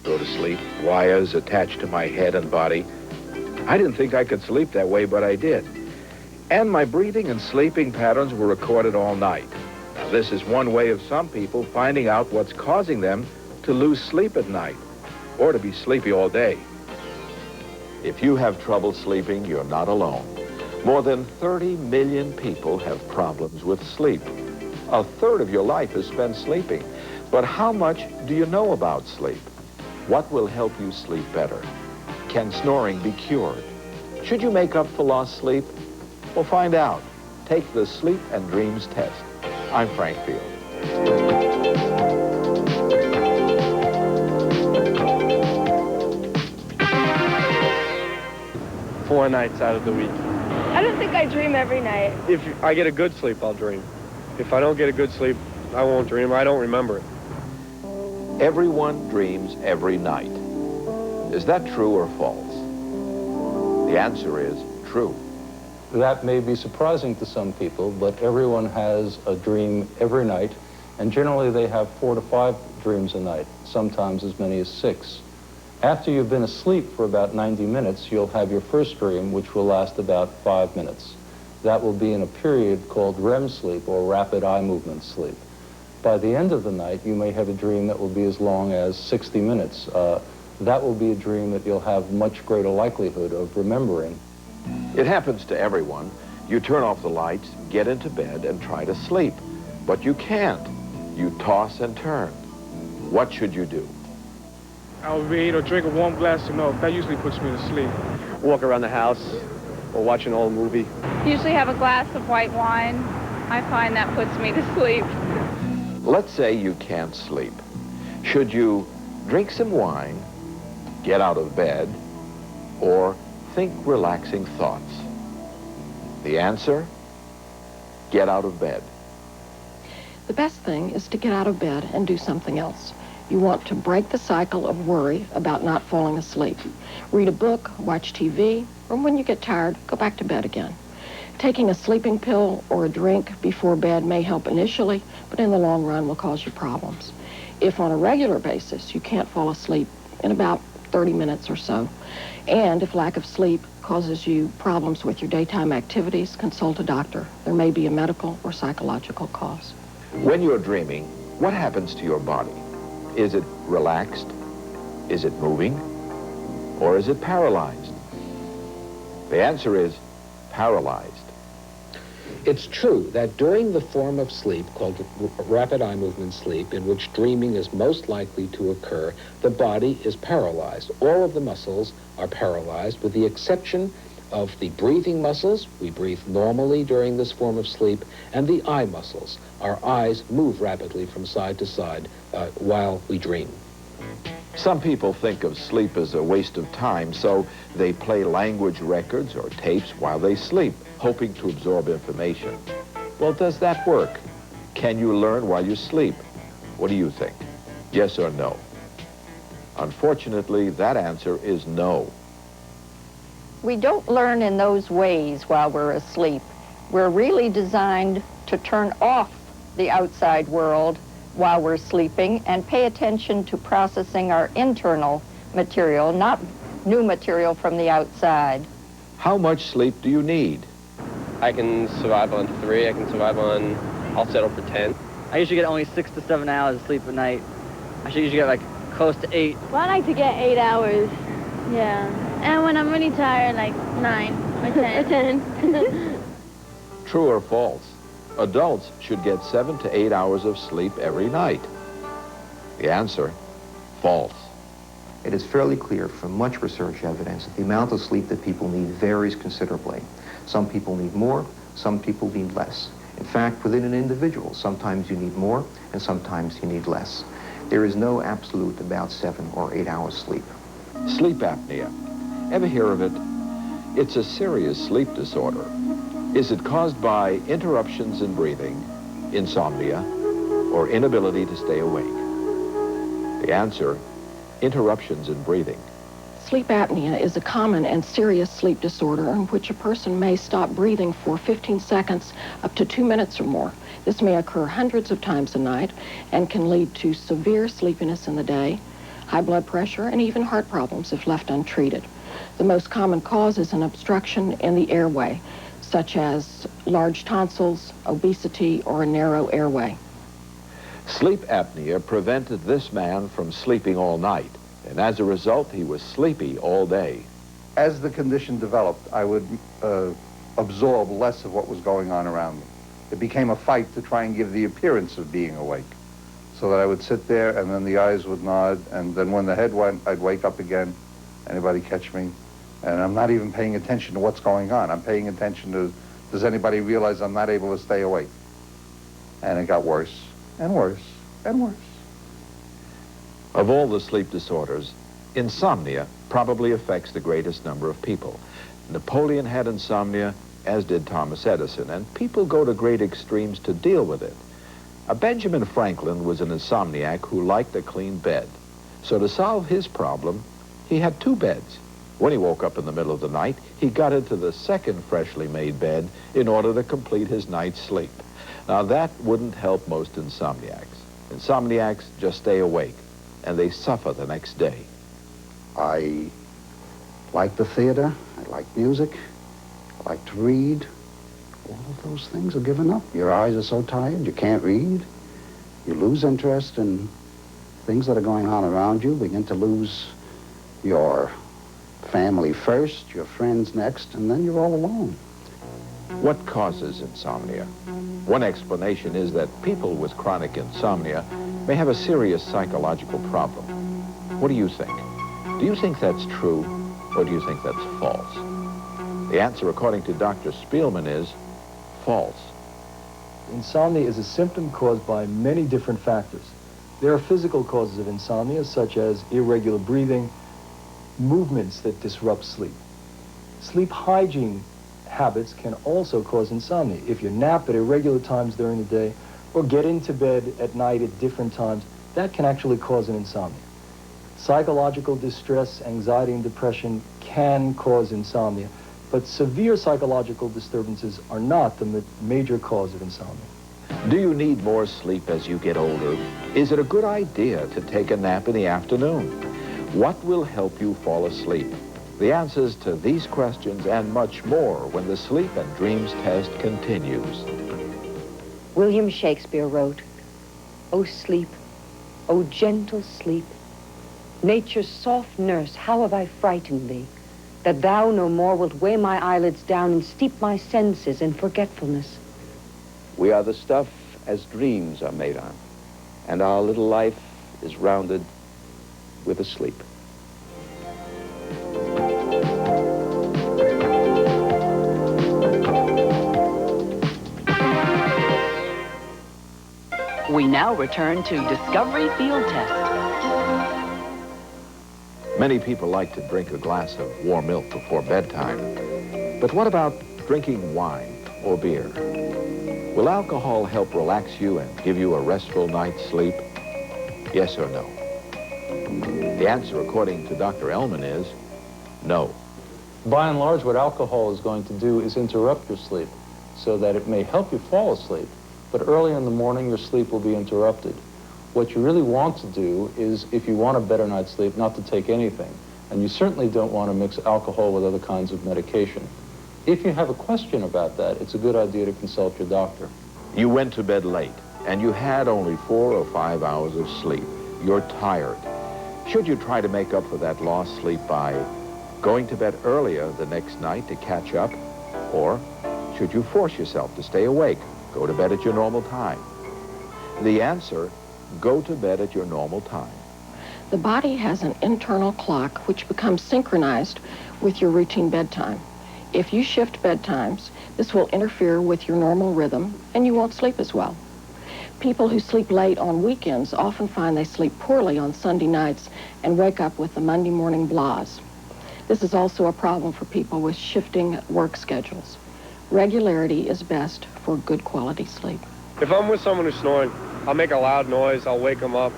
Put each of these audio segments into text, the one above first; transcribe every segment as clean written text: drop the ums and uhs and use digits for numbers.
go to sleep, wires attached to my head and body. I didn't think I could sleep that way, but I did. And my breathing and sleeping patterns were recorded all night. Now, this is one way of some people finding out what's causing them to lose sleep at night or to be sleepy all day. If you have trouble sleeping, you're not alone. More than 30 million people have problems with sleep. A third of your life is spent sleeping. But how much do you know about sleep? What will help you sleep better? Can snoring be cured? Should you make up for lost sleep? Well, find out. Take the Sleep and Dreams test. I'm Frank Field. 4 nights out of the week. I don't think I dream every night. If I get a good sleep, I'll dream. If I don't get a good sleep, I won't dream. I don't remember it. Everyone dreams every night. Is that true or false? The answer is true. That may be surprising to some people, but everyone has a dream every night, and generally they have 4 to 5 dreams a night, sometimes as many as 6. After you've been asleep for about 90 minutes, you'll have your first dream, which will last about 5 minutes. That will be in a period called REM sleep, or rapid eye movement sleep. By the end of the night, you may have a dream that will be as long as 60 minutes. That will be a dream that you'll have much greater likelihood of remembering. It happens to everyone. You turn off the lights, get into bed, and try to sleep. But you can't. You toss and turn. What should you do? I would eat or drink a warm glass of milk. That usually puts me to sleep. Walk around the house or watch an old movie. Usually have a glass of white wine. I find that puts me to sleep. Let's say you can't sleep. Should you drink some wine, get out of bed, or think relaxing thoughts? The answer? Get out of bed. The best thing is to get out of bed and do something else. You want to break the cycle of worry about not falling asleep. Read a book, watch TV, or when you get tired, go back to bed again. Taking a sleeping pill or a drink before bed may help initially, but in the long run will cause you problems. If on a regular basis you can't fall asleep in about 30 minutes or so, and if lack of sleep causes you problems with your daytime activities, consult a doctor. There may be a medical or psychological cause. When you're dreaming, what happens to your body? Is it relaxed? Is it moving? Or is it paralyzed? The answer is paralyzed. It's true that during the form of sleep called rapid eye movement sleep, in which dreaming is most likely to occur, the body is paralyzed. All of the muscles are paralyzed, with the exception of the breathing muscles. We breathe normally during this form of sleep, and the eye muscles. Our eyes move rapidly from side to side while we dream. Some people think of sleep as a waste of time, so they play language records or tapes while they sleep, hoping to absorb information. Well, does that work? Can you learn while you sleep? What do you think? Yes or no? Unfortunately, that answer is no. We don't learn in those ways while we're asleep. We're really designed to turn off the outside world while we're sleeping and pay attention to processing our internal material, not new material from the outside. How much sleep do you need? I can survive on 3. I can survive on, I'll settle for 10. I usually get only 6 to 7 hours of sleep at night. I should usually get like close to 8. Well, I like to get 8 hours. Yeah. And when I'm really tired, like 9 or 10. or 10. True or false? Adults should get 7 to 8 hours of sleep every night. The answer, false. It is fairly clear from much research evidence that the amount of sleep that people need varies considerably. Some people need more, some people need less. In fact, within an individual, sometimes you need more and sometimes you need less. There is no absolute about 7 or 8 hours sleep. Sleep apnea. Ever hear of it? It's a serious sleep disorder. Is it caused by interruptions in breathing, insomnia, or inability to stay awake? The answer, interruptions in breathing. Sleep apnea is a common and serious sleep disorder in which a person may stop breathing for 15 seconds up to 2 minutes or more. This may occur hundreds of times a night and can lead to severe sleepiness in the day, high blood pressure, and even heart problems if left untreated. The most common cause is an obstruction in the airway, such as large tonsils, obesity, or a narrow airway. Sleep apnea prevented this man from sleeping all night, and as a result, he was sleepy all day. As the condition developed, I would absorb less of what was going on around me. It became a fight to try and give the appearance of being awake, so that I would sit there and then the eyes would nod, and then when the head went, I'd wake up again. Anybody catch me? And I'm not even paying attention to what's going on. I'm paying attention to, does anybody realize I'm not able to stay awake? And it got worse and worse and worse. Of all the sleep disorders, insomnia probably affects the greatest number of people. Napoleon had insomnia, as did Thomas Edison, and people go to great extremes to deal with it. Benjamin Franklin was an insomniac who liked a clean bed. So to solve his problem, he had 2 beds. When he woke up in the middle of the night, he got into the second freshly made bed in order to complete his night's sleep. Now that wouldn't help most insomniacs. Insomniacs just stay awake, and they suffer the next day. I like the theater, I like music, I like to read. All of those things are given up. Your eyes are so tired, you can't read. You lose interest in things that are going on around you, begin to lose your family first, your friends next, and then you're all alone. What causes insomnia? One explanation is that people with chronic insomnia may have a serious psychological problem. What do you think? Do you think that's true, or do you think that's false? The answer, according to Dr. Spielman, is false. Insomnia is a symptom caused by many different factors. There are physical causes of insomnia, such as irregular breathing, movements that disrupt sleep. Sleep hygiene habits can also cause insomnia. If you nap at irregular times during the day or get into bed at night at different times, that can actually cause an insomnia. Psychological distress, anxiety, and depression can cause insomnia, but severe psychological disturbances are not the major cause of insomnia. Do you need more sleep as you get older? Is it a good idea to take a nap in the afternoon? What will help you fall asleep? The answers to these questions and much more when the Sleep and Dreams test continues. William Shakespeare wrote, "O sleep, O gentle sleep, nature's soft nurse, how have I frightened thee, that thou no more wilt weigh my eyelids down and steep my senses in forgetfulness." We are the stuff as dreams are made on, and our little life is rounded with a sleep. We now return to Discovery Field Test. Many people like to drink a glass of warm milk before bedtime. But what about drinking wine or beer? Will alcohol help relax you and give you a restful night's sleep? Yes or no? The answer, according to Dr. Ellman, is no. By and large, what alcohol is going to do is interrupt your sleep so that it may help you fall asleep, but early in the morning, your sleep will be interrupted. What you really want to do is, if you want a better night's sleep, not to take anything. And you certainly don't want to mix alcohol with other kinds of medication. If you have a question about that, it's a good idea to consult your doctor. You went to bed late, and you had only 4 or 5 hours of sleep. You're tired. Should you try to make up for that lost sleep by going to bed earlier the next night to catch up? Or should you force yourself to stay awake, go to bed at your normal time? The answer, go to bed at your normal time. The body has an internal clock which becomes synchronized with your routine bedtime. If you shift bedtimes, this will interfere with your normal rhythm and you won't sleep as well. People who sleep late on weekends often find they sleep poorly on Sunday nights and wake up with the Monday morning blahs. This is also a problem for people with shifting work schedules. Regularity is best for good quality sleep. If I'm with someone who's snoring, I'll make a loud noise, I'll wake them up,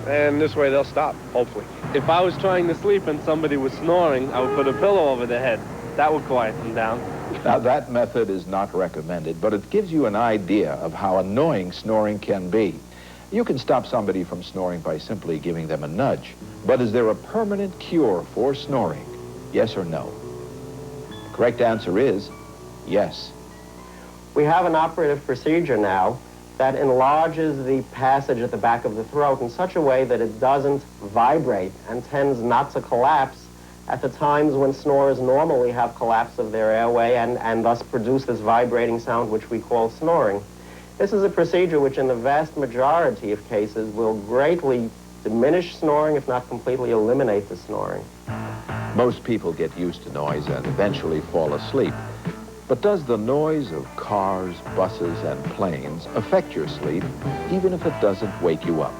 and this way they'll stop, hopefully. If I was trying to sleep and somebody was snoring, I would put a pillow over their head. That would quiet them down. Now, that method is not recommended, but it gives you an idea of how annoying snoring can be. You can stop somebody from snoring by simply giving them a nudge. But is there a permanent cure for snoring? Yes or no? The correct answer is yes. We have an operative procedure now that enlarges the passage at the back of the throat in such a way that it doesn't vibrate and tends not to collapse at the times when snorers normally have collapse of their airway and thus produce this vibrating sound which we call snoring. This is a procedure which in the vast majority of cases will greatly diminish snoring, if not completely eliminate the snoring. Most people get used to noise and eventually fall asleep. But does the noise of cars, buses, and planes affect your sleep, even if it doesn't wake you up?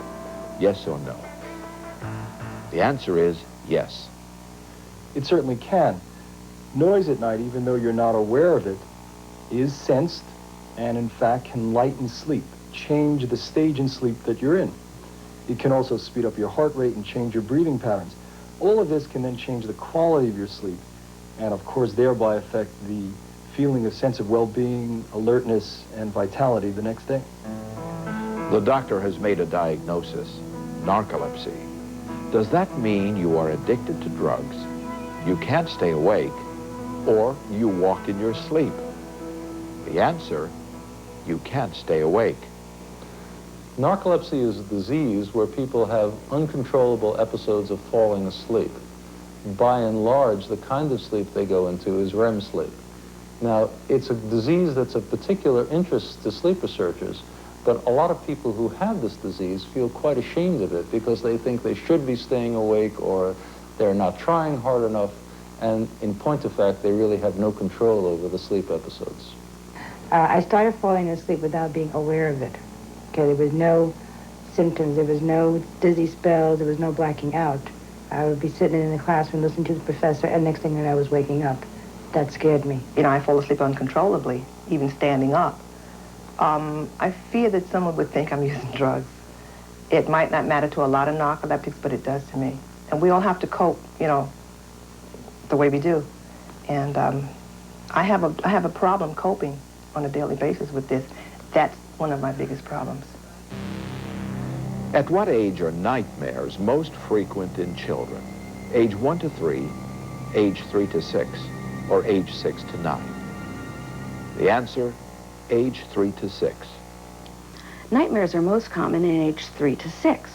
Yes or no? The answer is yes. It certainly can. Noise at night, even though you're not aware of it, is sensed and in fact can lighten sleep, change the stage in sleep that you're in. It can also speed up your heart rate and change your breathing patterns. All of this can then change the quality of your sleep and of course thereby affect the feeling of sense of well-being, alertness, and vitality the next day. The doctor has made a diagnosis, narcolepsy. Does that mean you are addicted to drugs, you can't stay awake, or you walk in your sleep? The answer, you can't stay awake. Narcolepsy is a disease where people have uncontrollable episodes of falling asleep. By and large, the kind of sleep they go into is REM sleep. Now, it's a disease that's of particular interest to sleep researchers, but a lot of people who have this disease feel quite ashamed of it because they think they should be staying awake or they're not trying hard enough, and in point of fact, they really have no control over the sleep episodes. I started falling asleep without being aware of it. Okay, there was no symptoms, there was no dizzy spells, there was no blacking out. I would be sitting in the classroom listening to the professor, and next thing you know, I was waking up. That scared me. You know, I fall asleep uncontrollably, even standing up. I fear that someone would think I'm using drugs. It might not matter to a lot of narcoleptics, but it does to me. And we all have to cope, you know, the way we do. And I have a problem coping on a daily basis with this. That's one of my biggest problems. At what age are nightmares most frequent in children? Age 1 to 3, age 3 to 6, or age 6 to 9? The answer, age 3 to 6. Nightmares are most common in age 3 to 6.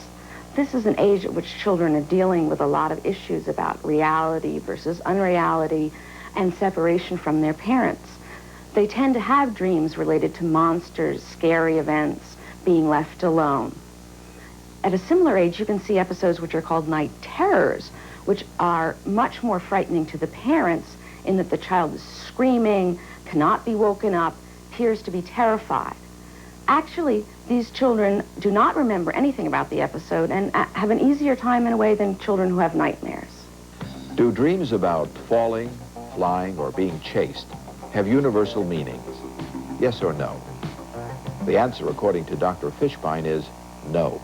This is an age at which children are dealing with a lot of issues about reality versus unreality and separation from their parents. They tend to have dreams related to monsters, scary events, being left alone. At a similar age, you can see episodes which are called night terrors, which are much more frightening to the parents in that the child is screaming, cannot be woken up, appears to be terrified. Actually, these children do not remember anything about the episode and have an easier time in a way than children who have nightmares. Do dreams about falling, flying, or being chased have universal meanings? Yes or no? The answer, according to Dr. Fishbein, is no.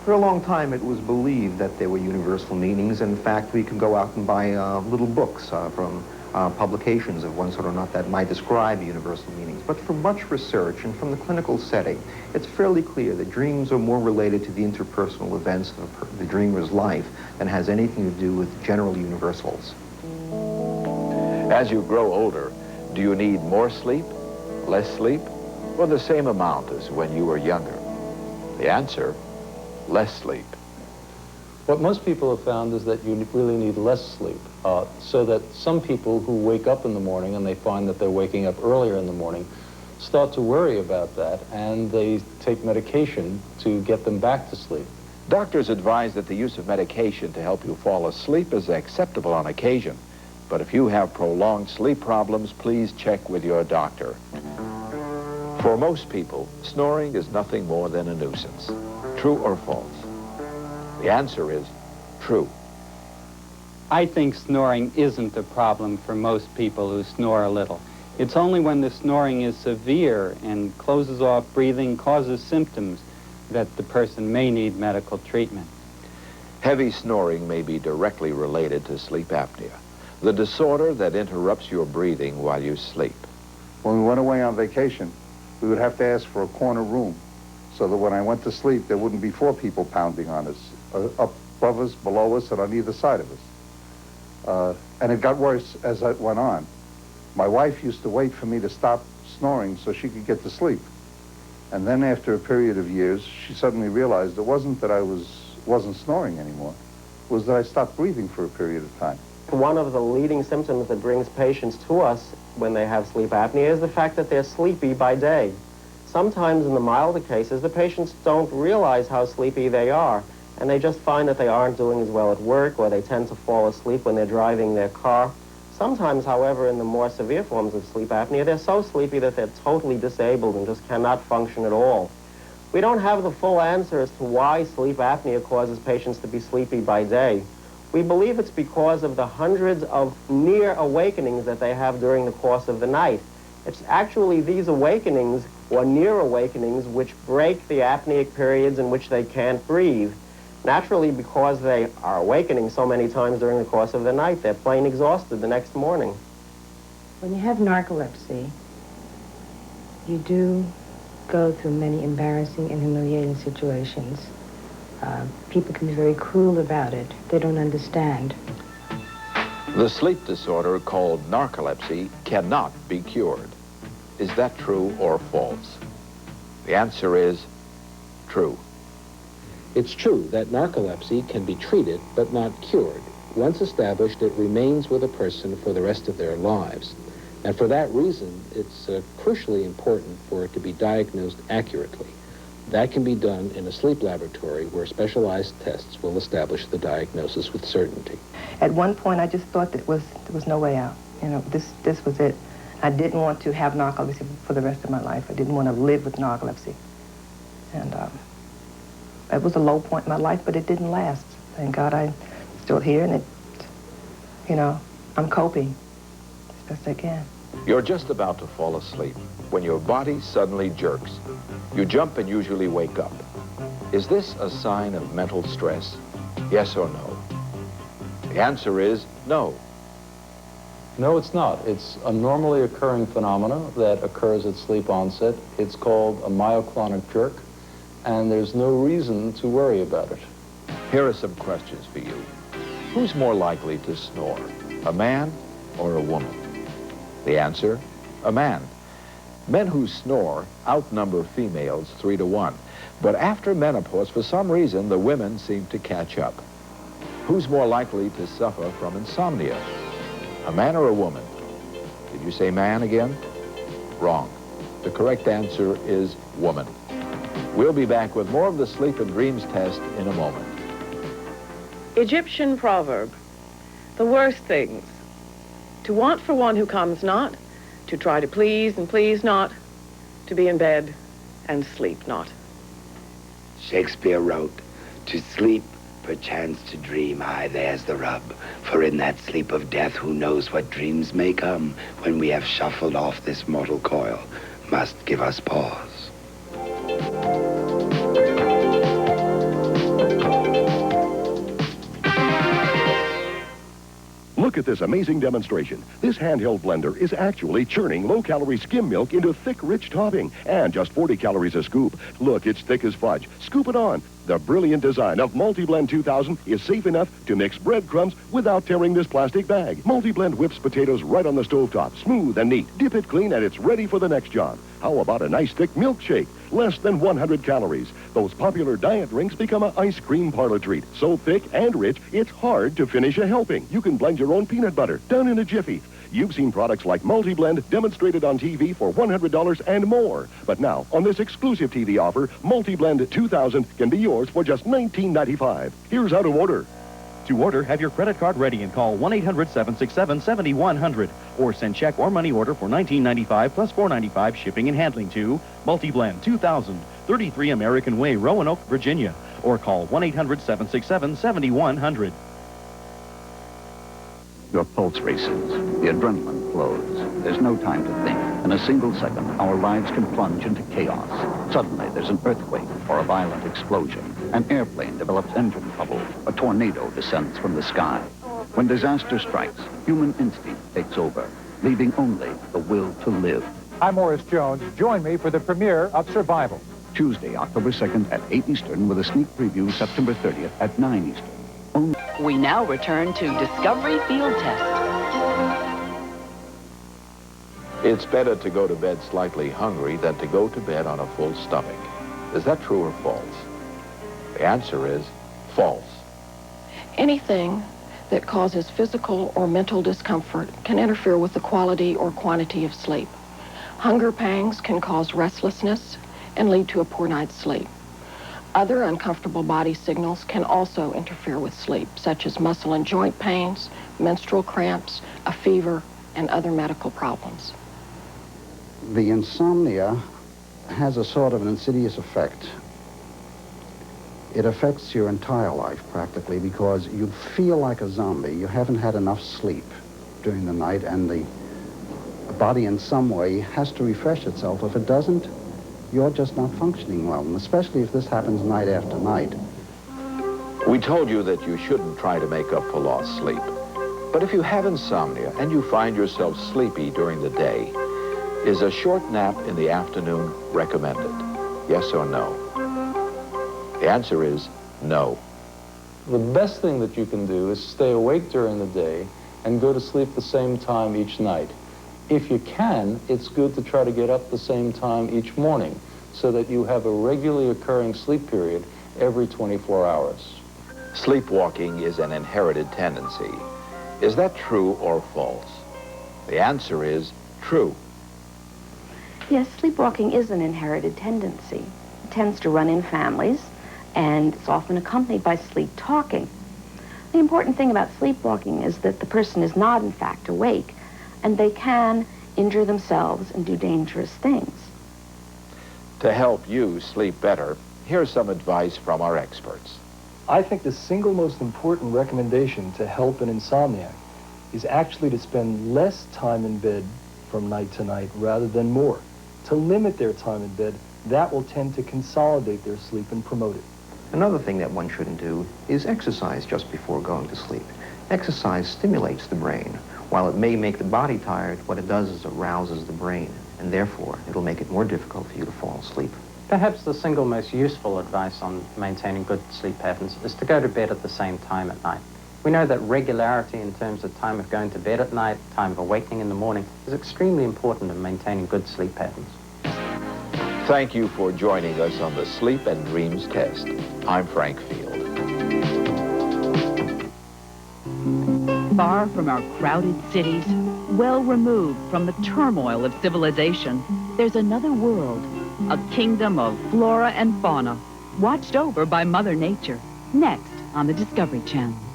For a long time, it was believed that there were universal meanings. In fact, we could go out and buy little books from publications of one sort or not that might describe universal meanings. But from much research and from the clinical setting, it's fairly clear that dreams are more related to the interpersonal events of the dreamer's life than has anything to do with general universals. As you grow older, do you need more sleep, less sleep, or the same amount as when you were younger? The answer, less sleep. What most people have found is that you really need less sleep, so that some people who wake up in the morning and they find that they're waking up earlier in the morning start to worry about that, and they take medication to get them back to sleep. Doctors advise that the use of medication to help you fall asleep is acceptable on occasion. But if you have prolonged sleep problems, please check with your doctor. For most people, snoring is nothing more than a nuisance. True or false? The answer is true. I think snoring isn't a problem for most people who snore a little. It's only when the snoring is severe and closes off breathing, causes symptoms, that the person may need medical treatment. Heavy snoring may be directly related to sleep apnea, the disorder that interrupts your breathing while you sleep. When we went away on vacation, we would have to ask for a corner room so that when I went to sleep, there wouldn't be 4 people pounding on us, up above us, below us, and on either side of us. And it got worse as it went on. My wife used to wait for me to stop snoring so she could get to sleep. And then after a period of years, she suddenly realized it wasn't that I wasn't snoring anymore. It was that I stopped breathing for a period of time. One of the leading symptoms that brings patients to us when they have sleep apnea is the fact that they're sleepy by day. Sometimes in the milder cases, the patients don't realize how sleepy they are, and they just find that they aren't doing as well at work, or they tend to fall asleep when they're driving their car. Sometimes, however, in the more severe forms of sleep apnea, they're so sleepy that they're totally disabled and just cannot function at all. We don't have the full answer as to why sleep apnea causes patients to be sleepy by day. We believe it's because of the hundreds of near awakenings that they have during the course of the night. It's actually these awakenings, or near awakenings, which break the apneic periods in which they can't breathe. Naturally, because they are awakening so many times during the course of the night, they're plain exhausted the next morning. When you have narcolepsy, you do go through many embarrassing and humiliating situations. People can be very cruel about it. They don't understand. The sleep disorder called narcolepsy cannot be cured. Is that true or false? The answer is true. It's true that narcolepsy can be treated but not cured. Once established, it remains with a person for the rest of their lives. And for that reason, it's crucially important for it to be diagnosed accurately. That can be done in a sleep laboratory where specialized tests will establish the diagnosis with certainty. At one point, I just thought that there was no way out. You know, this was it. I didn't want to have narcolepsy for the rest of my life. I didn't want to live with narcolepsy. And it was a low point in my life, but it didn't last. Thank God I'm still here, and I'm coping as best I can. You're just about to fall asleep when your body suddenly jerks. You jump and usually wake up. Is this a sign of mental stress? Yes or no? The answer is no. No, it's not. It's a normally occurring phenomena that occurs at sleep onset. It's called a myoclonic jerk, and there's no reason to worry about it. Here are some questions for you. Who's more likely to snore, a man or a woman? The answer, a man. Men who snore outnumber females 3 to 1. But after menopause, for some reason, the women seem to catch up. Who's more likely to suffer from insomnia, a man or a woman? Did you say man again? Wrong. The correct answer is woman. We'll be back with more of the Sleep and Dreams test in a moment. Egyptian proverb, the worst things, to want for one who comes not, to try to please and please not, to be in bed and sleep not. Shakespeare wrote, to sleep, perchance to dream, aye, there's the rub. For in that sleep of death, who knows what dreams may come, when we have shuffled off this mortal coil, must give us pause. Look at this amazing demonstration. This handheld blender is actually churning low-calorie skim milk into thick, rich topping, and just 40 calories a scoop. Look, it's thick as fudge. Scoop it on. The brilliant design of MultiBlend 2000 is safe enough to mix breadcrumbs without tearing this plastic bag. MultiBlend whips potatoes right on the stovetop, smooth and neat. Dip it clean and it's ready for the next job. How about a nice thick milkshake? Less than 100 calories. Those popular diet drinks become an ice cream parlor treat. So thick and rich, it's hard to finish a helping. You can blend your own peanut butter, done in a jiffy. You've seen products like MultiBlend demonstrated on TV for $100 and more. But now, on this exclusive TV offer, MultiBlend 2000 can be yours for just $19.95. Here's how to order. To order, have your credit card ready and call 1-800-767-7100 or send check or money order for $19.95 plus $4.95 shipping and handling to MultiBlend 2000, 33 American Way, Roanoke, Virginia, or call 1-800-767-7100. Your pulse races, the adrenaline flows. There's no time to think. In a single second, our lives can plunge into chaos. Suddenly, there's an earthquake or a violent explosion. An airplane develops engine trouble. A tornado descends from the sky. When disaster strikes, human instinct takes over, leaving only the will to live. I'm Morris Jones. Join me for the premiere of Survival. Tuesday, October 2nd at 8 Eastern with a sneak preview September 30th at 9 Eastern. We now return to Discovery Field Test. It's better to go to bed slightly hungry than to go to bed on a full stomach. Is that true or false? The answer is false. Anything that causes physical or mental discomfort can interfere with the quality or quantity of sleep. Hunger pangs can cause restlessness and lead to a poor night's sleep. Other uncomfortable body signals can also interfere with sleep, such as muscle and joint pains, menstrual cramps, a fever, and other medical problems. The insomnia has a sort of an insidious effect. It affects your entire life, practically, because you feel like a zombie. You haven't had enough sleep during the night, and the body in some way has to refresh itself. If it doesn't, you're just not functioning well, and especially if this happens night after night. We told you that you shouldn't try to make up for lost sleep. But if you have insomnia and you find yourself sleepy during the day, is a short nap in the afternoon recommended? Yes or no? The answer is no. The best thing that you can do is stay awake during the day and go to sleep the same time each night. If you can, it's good to try to get up the same time each morning so that you have a regularly occurring sleep period every 24 hours. Sleepwalking is an inherited tendency. Is that true or false? The answer is true. Yes, sleepwalking is an inherited tendency. It tends to run in families, and it's often accompanied by sleep talking. The important thing about sleepwalking is that the person is not, in fact, awake, and they can injure themselves and do dangerous things. To help you sleep better, here's some advice from our experts. I think the single most important recommendation to help an insomniac is actually to spend less time in bed from night to night rather than more. To limit their time in bed, that will tend to consolidate their sleep and promote it. Another thing that one shouldn't do is exercise just before going to sleep. Exercise stimulates the brain. While it may make the body tired, what it does is it rouses the brain, and therefore it'll make it more difficult for you to fall asleep. Perhaps the single most useful advice on maintaining good sleep patterns is to go to bed at the same time at night. We know that regularity in terms of time of going to bed at night, time of awakening in the morning, is extremely important in maintaining good sleep patterns. Thank you for joining us on the Sleep and Dreams Test. I'm Frank Field. Far from our crowded cities, well removed from the turmoil of civilization, there's another world, a kingdom of flora and fauna, watched over by Mother Nature. Next on the Discovery Channel.